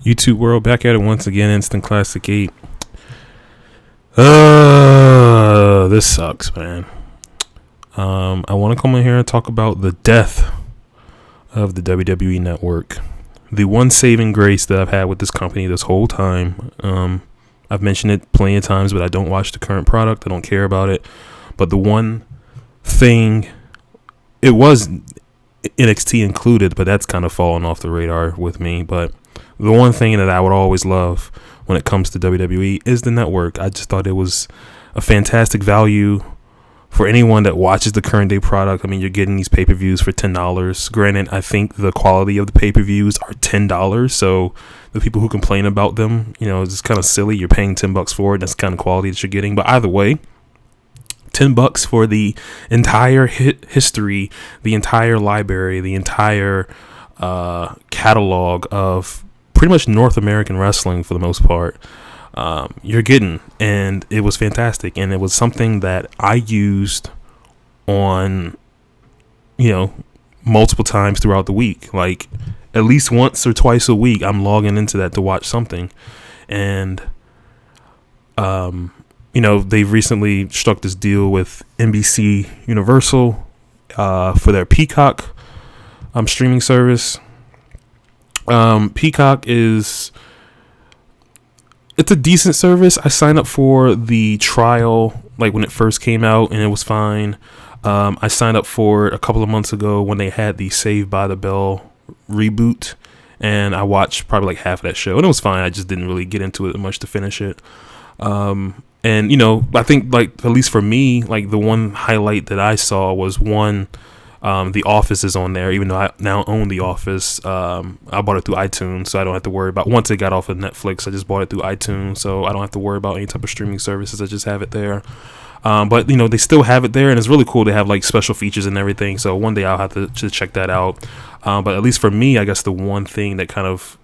YouTube world, back at it once again. Instant Classic 8. This sucks, man. I want to come in here and talk about the death of the WWE network. The one saving grace that I've had with this company this whole time. I've mentioned it plenty of times, but I don't watch the current product. I don't care about it. But the one thing, it was NXT included, but that's kind of fallen off the radar with me. But the one thing that I would always love when it comes to WWE is the network. I just thought it was a fantastic value for anyone that watches the current day product. I mean, you're getting these pay-per-views for $10. Granted, I think the quality of the pay-per-views are $10. So the people who complain about them, you know, it's kind of silly. You're paying $10 for it. That's the kind of quality that you're getting. But either way, $10 for the entire history, the entire library, the entire catalog of pretty much North American wrestling for the most part, you're getting, and it was fantastic. And it was something that I used on, you know, multiple times throughout the week. Like at least once or twice a week, I'm logging into that to watch something. And, you know, they've recently struck this deal with NBC Universal for their Peacock streaming service. Peacock it's a decent service. I signed up for the trial like when it first came out and it was fine. I signed up for it a couple of months ago when they had the Saved by the Bell reboot, and I watched probably like half of that show and it was fine. I just didn't really get into it much to finish it. And you know, I think like at least for me, like the one highlight that I saw was one, The Office is on there, even though I now own The Office. I bought it through iTunes, so I don't have to worry about, once it got off of Netflix, I just bought it through iTunes, so I don't have to worry about any type of streaming services. I just have it there. But you know, they still have it there, and it's really cool to have like special features and everything. So one day I'll have to check that out. But at least for me, I guess the one thing that kind of,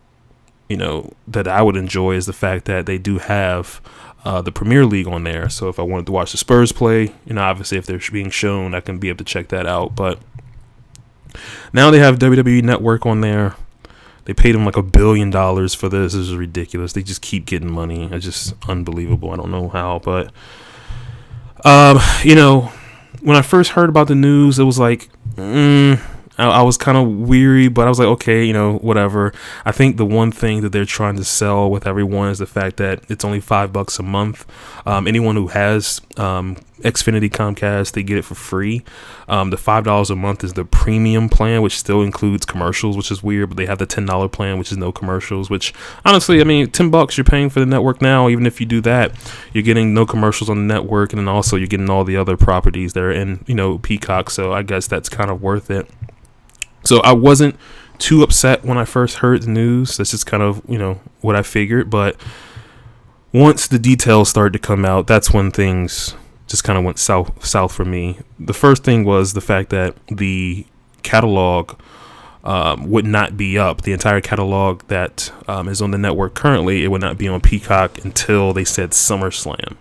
you know, that I would enjoy is the fact that they do have the Premier League on there. So if I wanted to watch the Spurs play, you know, obviously if they're being shown, I can be able to check that out. But now they have WWE Network on there. They paid them like $1 billion for this. This is ridiculous. They just keep getting money. It's just unbelievable. I don't know how, but you know, when I first heard about the news, it was like, I was kind of weary, but I was like, okay, you know, whatever. I think the one thing that they're trying to sell with everyone is the fact that it's only $5 a month. Anyone who has Xfinity Comcast, they get it for free. The $5 a month is the premium plan, which still includes commercials, which is weird, but they have the $10 plan, which is no commercials, which honestly, I mean, $10 you're paying for the network now. Even if you do that, you're getting no commercials on the network, and then also you're getting all the other properties that are in, you know, Peacock. So I guess that's kind of worth it. So I wasn't too upset when I first heard the news. That's just kind of, you know, what I figured. But once the details started to come out, that's when things just kind of went south for me. The first thing was the fact that the catalog would not be up. The entire catalog that is on the network currently, it would not be on Peacock until they said SummerSlam.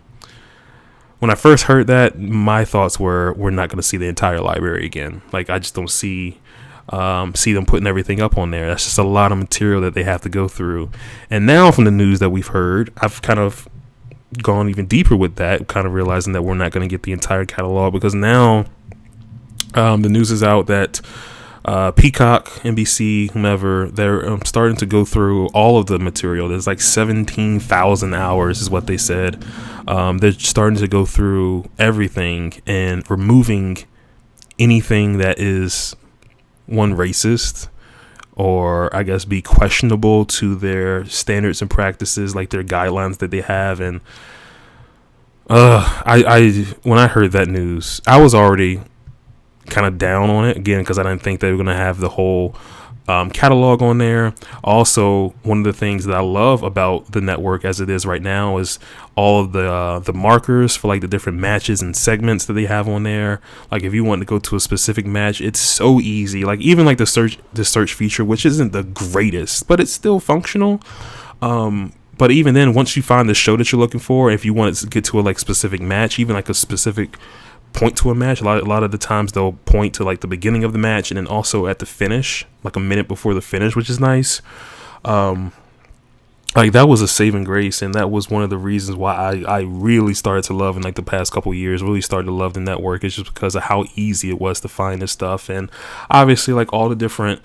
When I first heard that, my thoughts were, we're not going to see the entire library again. Like, I just don't see them putting everything up on there. That's just a lot of material that they have to go through. And now from the news that we've heard, I've kind of gone even deeper with that, kind of realizing that we're not going to get the entire catalog, because now the news is out that Peacock, NBC, whomever, they're starting to go through all of the material. There's like 17,000 hours is what they said. They're starting to go through everything and removing anything that is one, racist, or I guess be questionable to their standards and practices, like their guidelines that they have. And I when I heard that news, I was already kind of down on it again, because I didn't think they were going to have the whole catalog on there. Also, one of the things that I love about the network as it is right now is all of the markers for like the different matches and segments that they have on there. Like if you want to go to a specific match, it's so easy. Like even like the search feature, which isn't the greatest, but it's still functional. But even then, once you find the show that you're looking for, if you want to get to a like specific match, even like a specific point to a match, a lot of the times they'll point to like the beginning of the match and then also at the finish, like a minute before the finish, which is nice. Like, that was a saving grace, and that was one of the reasons why I really started to love in like the past couple of years, really started to love the network. It's just because of how easy it was to find this stuff, and obviously like all the different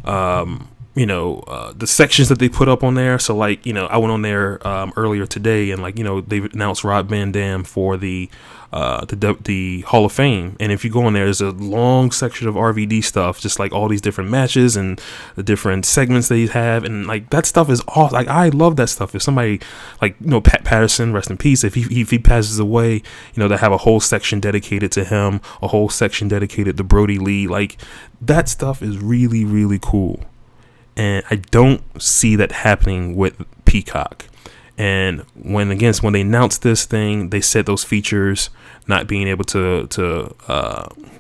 the sections that they put up on there. So like, I went on there earlier today, and like, they've announced Rob Van Dam for the Hall of Fame, and if you go on there's a long section of RVD stuff, just like all these different matches and the different segments they have, and like that stuff is awesome. Like, I love that stuff. If somebody like, Pat Patterson, rest in peace, if he passes away, they have a whole section dedicated to him, a whole section dedicated to Brody Lee. Like, that stuff is really, really cool. And I don't see that happening with Peacock. And when they announced this thing, they said those features, not being able to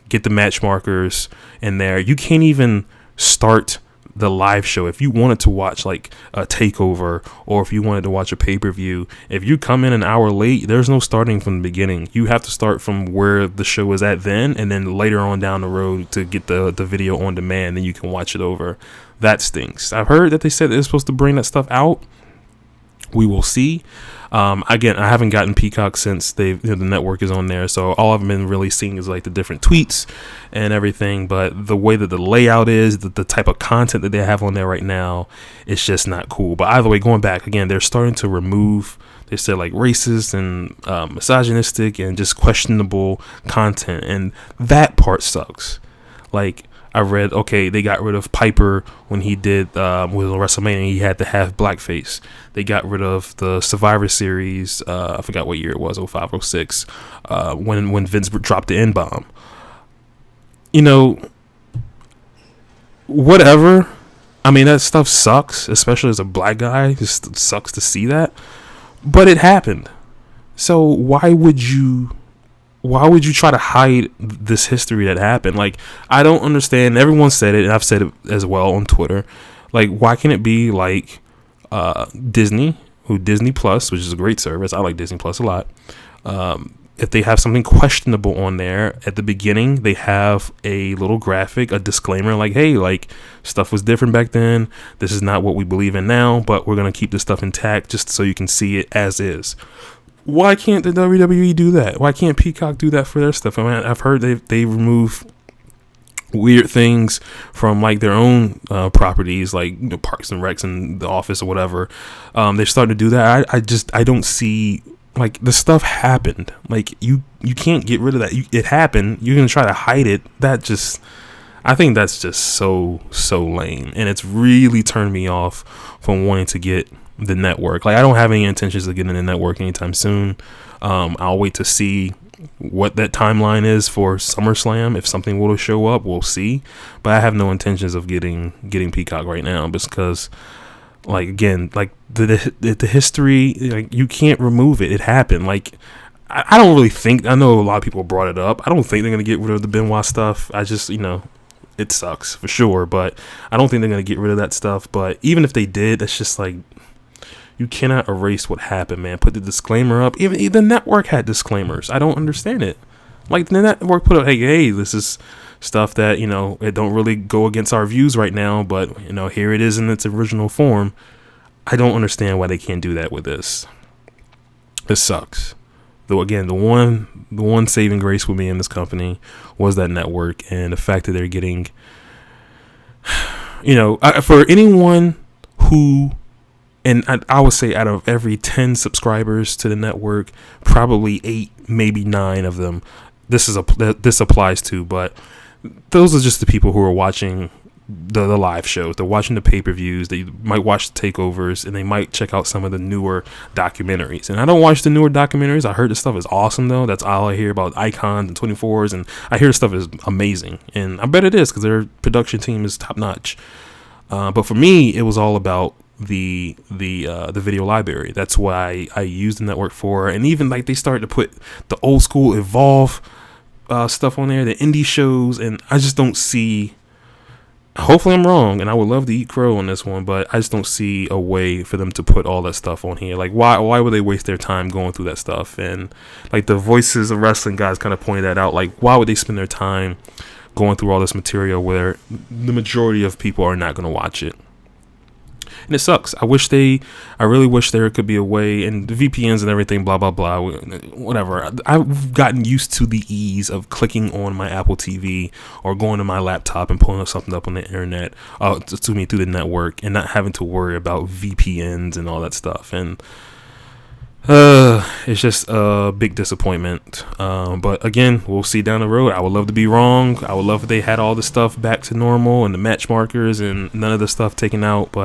get the match markers in there. You can't even start the live show if you wanted to watch like a takeover, or if you wanted to watch a pay-per-view. If you come in an hour late, there's no starting from the beginning. You have to start from where the show is at then, and then later on down the road to get the video on demand, then you can watch it over. That stinks. I've heard that they said they're supposed to bring that stuff out. We will see. Again, I haven't gotten Peacock since the network is on there, so all I've been really seeing is like the different tweets and everything. But the way that the layout is, the type of content that they have on there right now, it's just not cool. But either way, going back again, they're starting to remove, they said, like racist and misogynistic and just questionable content, and that part sucks. Like, I read, okay, they got rid of Piper when he did with WrestleMania. He had to have blackface. They got rid of the Survivor Series. I forgot what year it was, 05, 06, when Vince dropped the N-bomb. Whatever. I mean, that stuff sucks, especially as a black guy. It just sucks to see that. But it happened. So why would you try to hide this history that happened? Like, I don't understand. Everyone said it, and I've said it as well on Twitter. Like, why can't it be like Disney Plus, which is a great service. I like Disney Plus a lot. If they have something questionable on there at the beginning, they have a little graphic, a disclaimer, like, hey, like, stuff was different back then. This is not what we believe in now, but we're going to keep this stuff intact just so you can see it as is. Why can't the WWE do that? Why can't Peacock do that for their stuff? I mean, I've heard they remove weird things from like their own properties, like Parks and Recs and The Office or whatever. They're starting to do that. I don't see, like, the stuff happened. Like, you can't get rid of that. It happened. You're gonna try to hide it. I think that's just so lame, and it's really turned me off from wanting to get the network. Like, I don't have any intentions of getting the network anytime soon. I'll wait to see what that timeline is for SummerSlam. If something will show up, we'll see. But I have no intentions of getting Peacock right now, because, like, again, like the history, like, you can't remove it. It happened. Like, I don't really think, I know a lot of people brought it up. I don't think they're gonna get rid of the Benoit stuff. I just, it sucks for sure, but I don't think they're gonna get rid of that stuff. But even if they did, that's just like, you cannot erase what happened, man. Put the disclaimer up. Even the network had disclaimers. I don't understand it. Like, the network put up, hey, this is stuff that, it don't really go against our views right now, but, here it is in its original form. I don't understand why they can't do that with this. This sucks. Though, again, the one saving grace with me in this company was that network, and the fact that they're getting, for anyone who, and I would say out of every 10 subscribers to the network, probably 8, maybe 9 of them, this applies to. But those are just the people who are watching the live shows. They're watching the pay-per-views. They might watch the takeovers, and they might check out some of the newer documentaries. And I don't watch the newer documentaries. I heard the stuff is awesome, though. That's all I hear about icons and 24s, and I hear the stuff is amazing. And I bet it is, because their production team is top-notch. But for me, it was all about the video library. That's why I used the network for. And even like they started to put the old school Evolve stuff on there, the indie shows, and I just don't see, hopefully I'm wrong, and I would love to eat crow on this one, but I just don't see a way for them to put all that stuff on here. Like, why would they waste their time going through that stuff? And like the Voices of Wrestling guys kind of pointed that out. Like, why would they spend their time going through all this material where the majority of people are not going to watch it? and it sucks. I really wish there could be a way, and the VPNs and everything, blah blah blah, whatever. I've gotten used to the ease of clicking on my Apple TV or going to my laptop and pulling something up on the internet, through the network, and not having to worry about VPNs and all that stuff. And it's just a big disappointment. But again, we'll see down the road. I would love to be wrong. I would love if they had all the stuff back to normal and the match markers and none of the stuff taken out,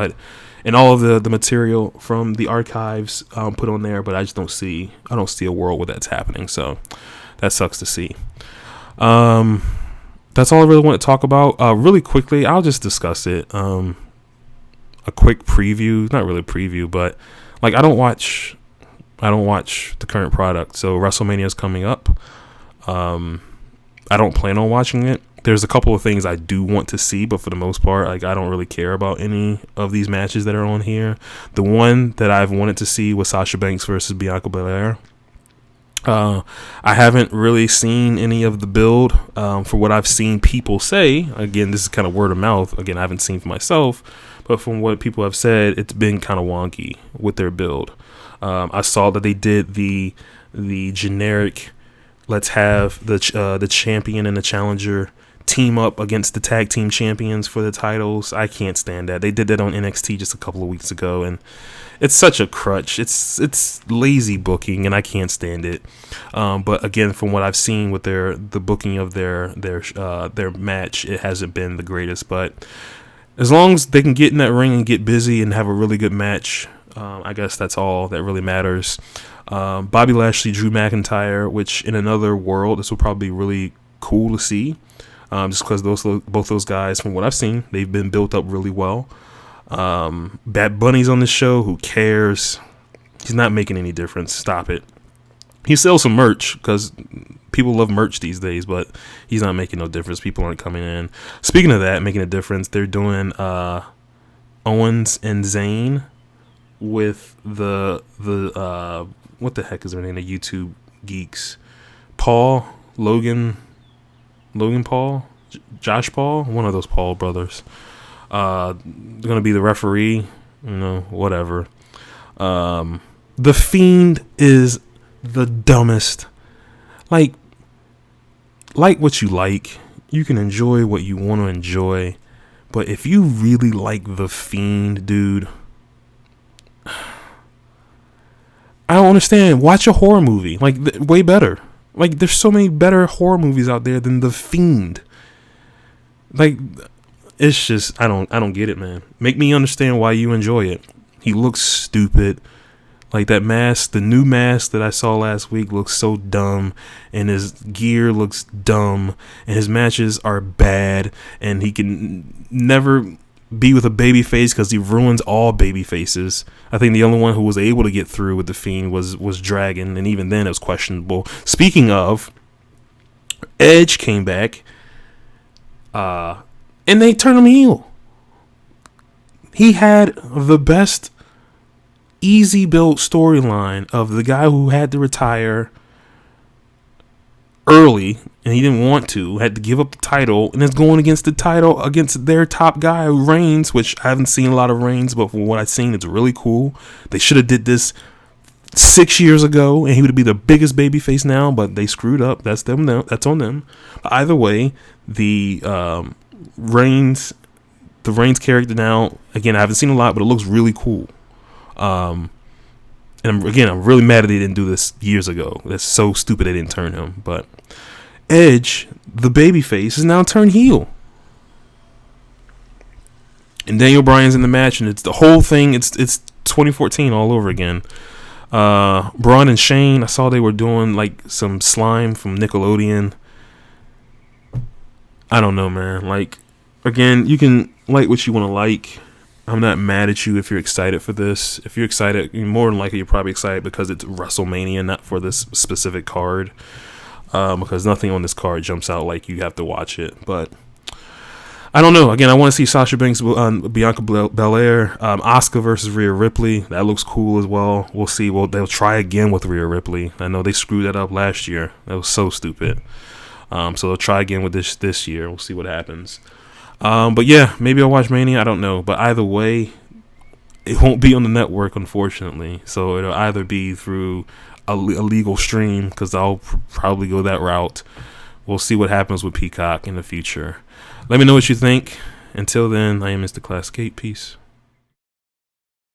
and all of the material from the archives put on there. But I don't see a world where that's happening. So that sucks to see. That's all I really want to talk about. Really quickly, I'll just discuss it. A quick preview, not really a preview, but like I don't watch the current product. So WrestleMania is coming up. I don't plan on watching it. There's a couple of things I do want to see, but for the most part, like I don't really care about any of these matches that are on here. The one that I've wanted to see was Sasha Banks versus Bianca Belair. I haven't really seen any of the build. For what I've seen people say, again, this is kind of word of mouth. Again, I haven't seen for myself, but from what people have said, it's been kind of wonky with their build. I saw that they did the generic, let's have the champion and the challenger team up against the tag team champions for the titles. I can't stand that. They did that on NXT just a couple of weeks ago, and it's such a crutch. It's lazy booking, and I can't stand it. But again, from what I've seen with the booking of their match, it hasn't been the greatest. But as long as they can get in that ring and get busy and have a really good match, I guess that's all that really matters. Bobby Lashley, Drew McIntyre, which in another world, this will probably be really cool to see. Just because both those guys, from what I've seen, they've been built up really well. Bad Bunny's on the show. Who cares? He's not making any difference. Stop it. He sells some merch because people love merch these days, but he's not making no difference. People aren't coming in. Speaking of that, making a difference, they're doing Owens and Zayn with the what the heck is their name? The YouTube geeks, Logan Paul, Josh Paul, one of those Paul brothers. They're gonna be the referee, whatever. The Fiend is the dumbest. Like what you like. You can enjoy what you want to enjoy, but if you really like The Fiend, dude, I don't understand. Watch a horror movie, way better. Like, there's so many better horror movies out there than The Fiend. Like, it's just, I don't get it, man. Make me understand why you enjoy it. He looks stupid. Like, that mask, the new mask that I saw last week looks so dumb, and his gear looks dumb, and his matches are bad, and he can never be with a baby face because he ruins all baby faces. I think the only one who was able to get through with The Fiend was Dragon, and even then it was questionable. Speaking of, Edge came back, and they turned him heel. He had the best easy built storyline of the guy who had to retire early, and he didn't want to, had to give up the title, and is going against the title against their top guy, Reigns, which I haven't seen a lot of Reigns, but from what I've seen, it's really cool. They should have did this 6 years ago, and he would be the biggest babyface now, but they screwed up. That's them. That's on them. But either way, the Reigns character now, again, I haven't seen a lot, but it looks really cool. And again, I'm really mad that they didn't do this years ago. That's so stupid they didn't turn him. But Edge, the babyface, is now turned heel. And Daniel Bryan's in the match, and it's the whole thing. It's 2014 all over again. Braun and Shane, I saw they were doing like some slime from Nickelodeon. I don't know, man. Like, again, you can like what you want to like. I'm not mad at you if you're excited for this. If you're excited, more than likely you're probably excited because it's WrestleMania, not for this specific card. Because nothing on this card jumps out like you have to watch it. But I don't know. Again, I want to see Sasha Banks, Bianca Belair, Asuka versus Rhea Ripley. That looks cool as well. We'll see. Well, they'll try again with Rhea Ripley. I know they screwed that up last year. That was so stupid. So they'll try again with this year. We'll see what happens. But yeah, maybe I'll watch Mania. I don't know. But either way, it won't be on the network, unfortunately. So it'll either be through a legal stream, because I'll probably go that route. We'll see what happens with Peacock in the future. Let me know what you think. Until then, I am Mr. Classgate. Peace.